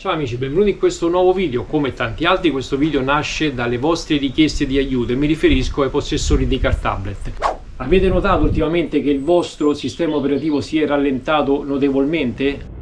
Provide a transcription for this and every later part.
Ciao amici, benvenuti in questo nuovo video. Come tanti altri, questo video nasce dalle vostre richieste di aiuto e mi riferisco ai possessori di car tablet. Avete notato ultimamente che il vostro sistema operativo si è rallentato notevolmente?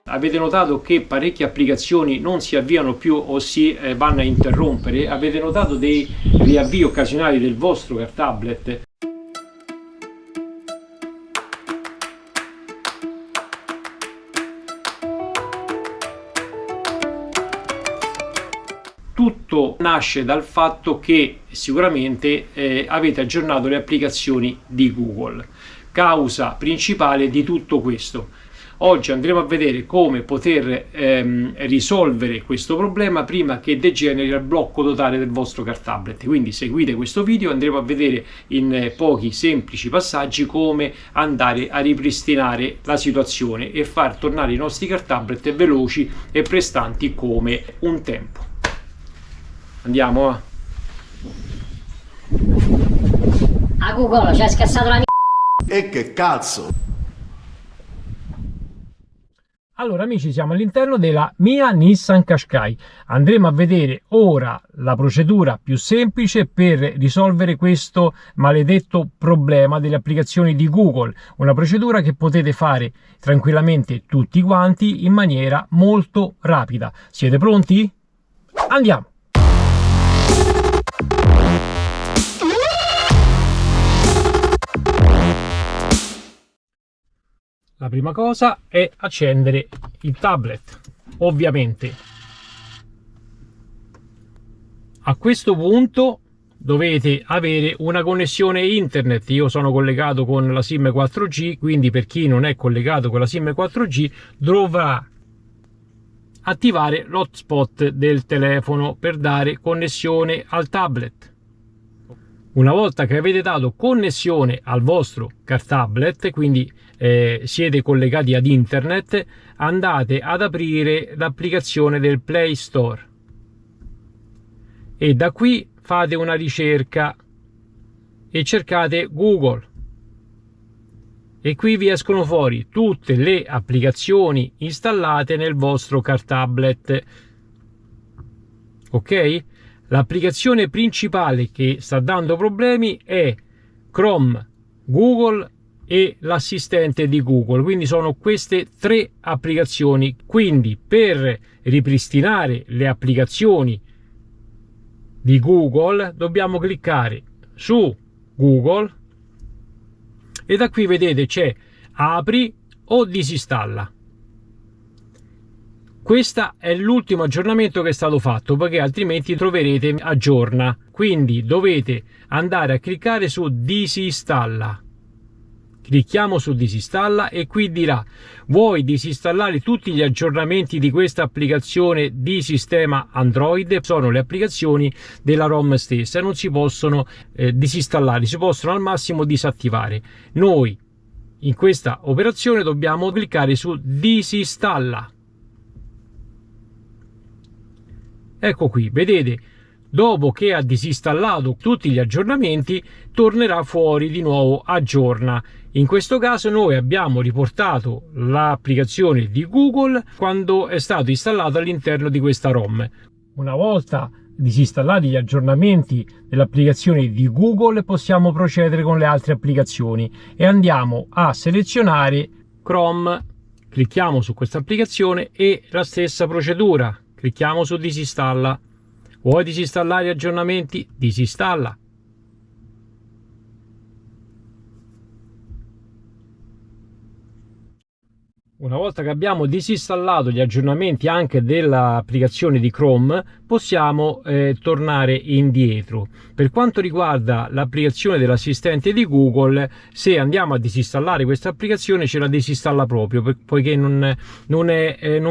Avete notato che parecchie applicazioni non si avviano più o si vanno a interrompere? Avete notato dei riavvii occasionali del vostro car tablet? Tutto nasce dal fatto che sicuramente avete aggiornato le applicazioni di Google, causa principale di tutto questo. Oggi andremo a vedere come poter risolvere questo problema prima che degeneri al blocco totale del vostro car tablet. Quindi seguite questo video, andremo a vedere in pochi semplici passaggi come andare a ripristinare la situazione e far tornare i nostri car tablet veloci e prestanti come un tempo. Andiamo a... A Google ci ha scassato la mia. E che cazzo? Allora amici, siamo all'interno della mia Nissan Qashqai. Andremo a vedere ora la procedura più semplice per risolvere questo maledetto problema delle applicazioni di Google. Una procedura che potete fare tranquillamente tutti quanti in maniera molto rapida. Siete pronti? Andiamo! La prima cosa è accendere il tablet, ovviamente. A questo punto dovete avere una connessione internet. Io sono collegato con la SIM 4G, quindi per chi non è collegato con la SIM 4G dovrà attivare l'hotspot del telefono per dare connessione al tablet. Una volta che avete dato connessione al vostro car tablet, quindi siete collegati ad internet, andate ad aprire l'applicazione del Play Store e da qui fate una ricerca e cercate Google e qui vi escono fuori tutte le applicazioni installate nel vostro car tablet. Ok? L'applicazione principale che sta dando problemi è Chrome, Google e l'assistente di Google, quindi sono queste tre applicazioni. Quindi per ripristinare le applicazioni di Google dobbiamo cliccare su Google e da qui vedete c'è apri o disinstalla. Questo è l'ultimo aggiornamento che è stato fatto, perché altrimenti troverete aggiorna. Quindi dovete andare a cliccare su disinstalla. Clicchiamo su disinstalla e qui dirà: vuoi disinstallare tutti gli aggiornamenti di questa applicazione di sistema Android? Sono le applicazioni della ROM stessa, non si possono disinstallare, si possono al massimo disattivare. Noi in questa operazione dobbiamo cliccare su disinstalla. Ecco qui, vedete, dopo che ha disinstallato tutti gli aggiornamenti tornerà fuori di nuovo aggiorna. In questo caso noi abbiamo riportato l'applicazione di Google quando è stato installato all'interno di questa ROM. Una volta disinstallati gli aggiornamenti dell'applicazione di Google possiamo procedere con le altre applicazioni e andiamo a selezionare Chrome. Clicchiamo su questa applicazione e la stessa procedura. Clicchiamo su disinstalla. Vuoi disinstallare gli aggiornamenti? Disinstalla. Una volta che abbiamo disinstallato gli aggiornamenti anche dell'applicazione di Chrome, possiamo tornare indietro. Per quanto riguarda l'applicazione dell'assistente di Google, se andiamo a disinstallare questa applicazione ce la disinstalla proprio, poiché non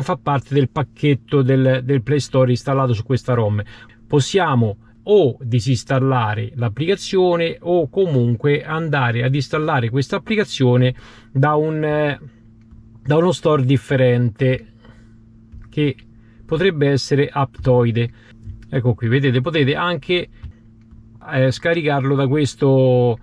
fa parte del pacchetto del Play Store installato su questa ROM. Possiamo o disinstallare l'applicazione o comunque andare ad installare questa applicazione da uno store differente, che potrebbe essere Aptoide. Ecco qui, vedete, potete anche scaricarlo da questo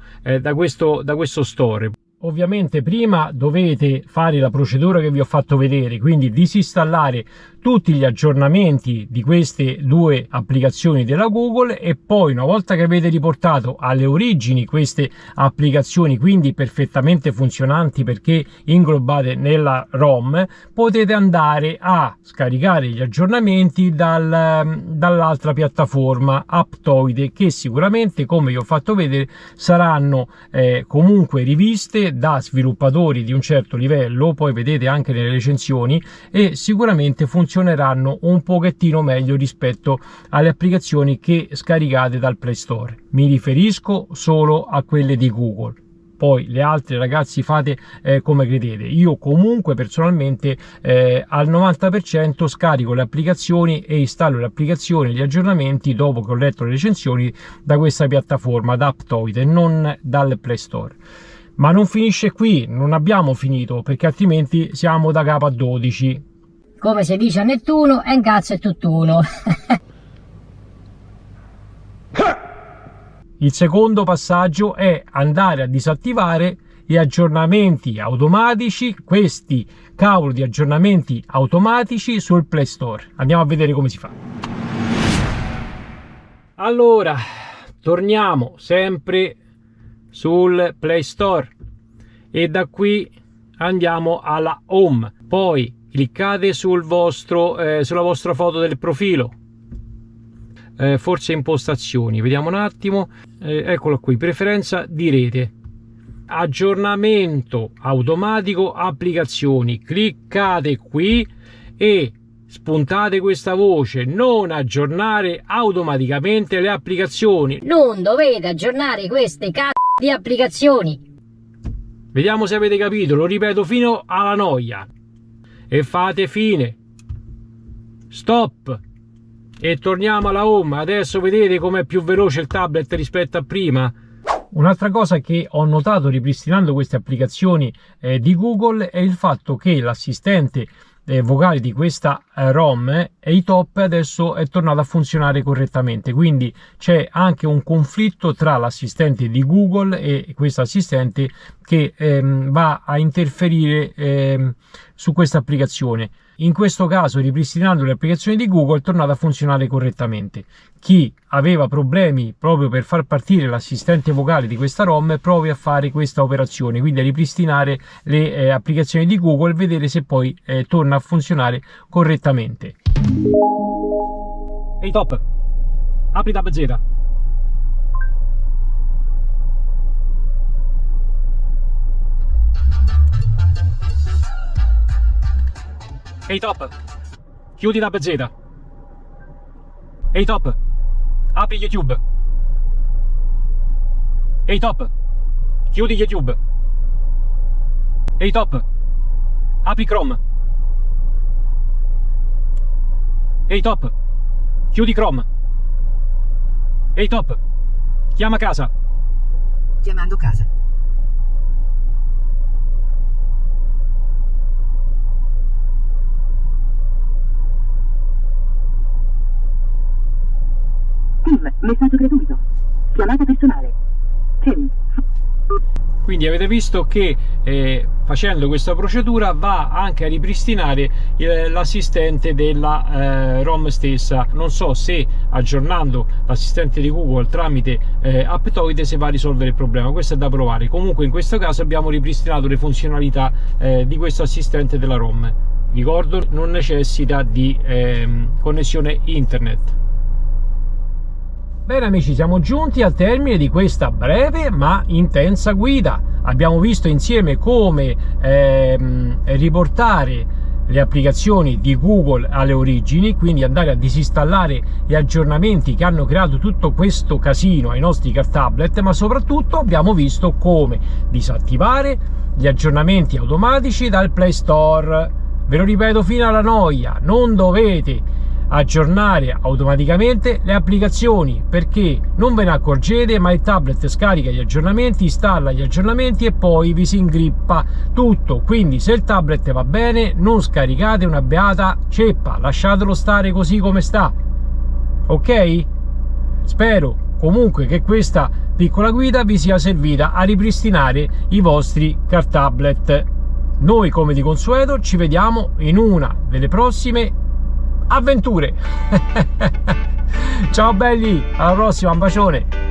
store. Ovviamente prima dovete fare la procedura che vi ho fatto vedere, quindi disinstallare tutti gli aggiornamenti di queste due applicazioni della Google, e poi una volta che avete riportato alle origini queste applicazioni, quindi perfettamente funzionanti perché inglobate nella ROM, potete andare a scaricare gli aggiornamenti dall'altra piattaforma Aptoide, che sicuramente, come vi ho fatto vedere, saranno comunque riviste da sviluppatori di un certo livello, poi vedete anche nelle recensioni, e sicuramente funzioneranno un pochettino meglio rispetto alle applicazioni che scaricate dal Play Store. Mi riferisco solo a quelle di Google. Poi le altre, ragazzi, fate come credete. Io comunque personalmente al 90% scarico le applicazioni e installo le applicazioni, gli aggiornamenti, dopo che ho letto le recensioni, da questa piattaforma, da Aptoide, non dal Play Store. Ma non finisce qui, non abbiamo finito, perché altrimenti siamo da capo a 12. Come si dice a Nettuno, è un cazzo e tutt'uno. Il secondo passaggio è andare a disattivare gli aggiornamenti automatici, questi cavolo di aggiornamenti automatici sul Play Store. Andiamo a vedere come si fa. Allora, torniamo sempre sul Play Store e da qui andiamo alla Home. Poi cliccate sulla vostra foto del profilo, forse impostazioni, vediamo un attimo, eccolo qui, preferenza di rete, aggiornamento automatico applicazioni, cliccate qui e spuntate questa voce: non aggiornare automaticamente le applicazioni. Non dovete aggiornare queste cazzo di applicazioni. Vediamo se avete capito, lo ripeto fino alla noia. E fate fine. Stop. E torniamo alla Home. Adesso vedete com'è più veloce il tablet rispetto a prima. Un'altra cosa che ho notato ripristinando queste applicazioni di Google è il fatto che l'assistente vocale di questa ROM iTop adesso è tornato a funzionare correttamente, quindi c'è anche un conflitto tra l'assistente di Google e questo assistente che va a interferire su questa applicazione. In questo caso, ripristinando le applicazioni di Google, è tornato a funzionare correttamente. Chi aveva problemi proprio per far partire l'assistente vocale di questa ROM provi a fare questa operazione, quindi a ripristinare le applicazioni di Google e vedere se poi torna a funzionare correttamente. Ehi Top, apri Tab Z. Ehi Top, chiudi Tab Z. Ehi Top, apri YouTube. Ehi Top, chiudi YouTube. Ehi Top, apri Chrome. Ehi Top, chiudi Chrome. Ehi Top, chiama casa. Chiamando casa. Tim, messaggio gratuito. Chiamata personale. Tim. Quindi avete visto che facendo questa procedura va anche a ripristinare l'assistente della ROM stessa. Non so se aggiornando l'assistente di Google tramite Aptoide se va a risolvere il problema, questo è da provare. Comunque in questo caso abbiamo ripristinato le funzionalità di questo assistente della ROM. Ricordo, non necessita di connessione internet. Bene amici, siamo giunti al termine di questa breve ma intensa guida. Abbiamo visto insieme come riportare le applicazioni di Google alle origini, quindi andare a disinstallare gli aggiornamenti che hanno creato tutto questo casino ai nostri car tablet, ma soprattutto abbiamo visto come disattivare gli aggiornamenti automatici dal Play Store. Ve lo ripeto fino alla noia, non dovete aggiornare automaticamente le applicazioni perché non ve ne accorgete, ma il tablet scarica gli aggiornamenti, installa gli aggiornamenti e poi vi si ingrippa tutto. Quindi se il tablet va bene non scaricate una beata ceppa, lasciatelo stare così come sta, ok? Spero comunque che questa piccola guida vi sia servita a ripristinare i vostri car tablet. Noi come di consueto ci vediamo in una delle prossime avventure. Ciao belli, alla prossima, un bacione.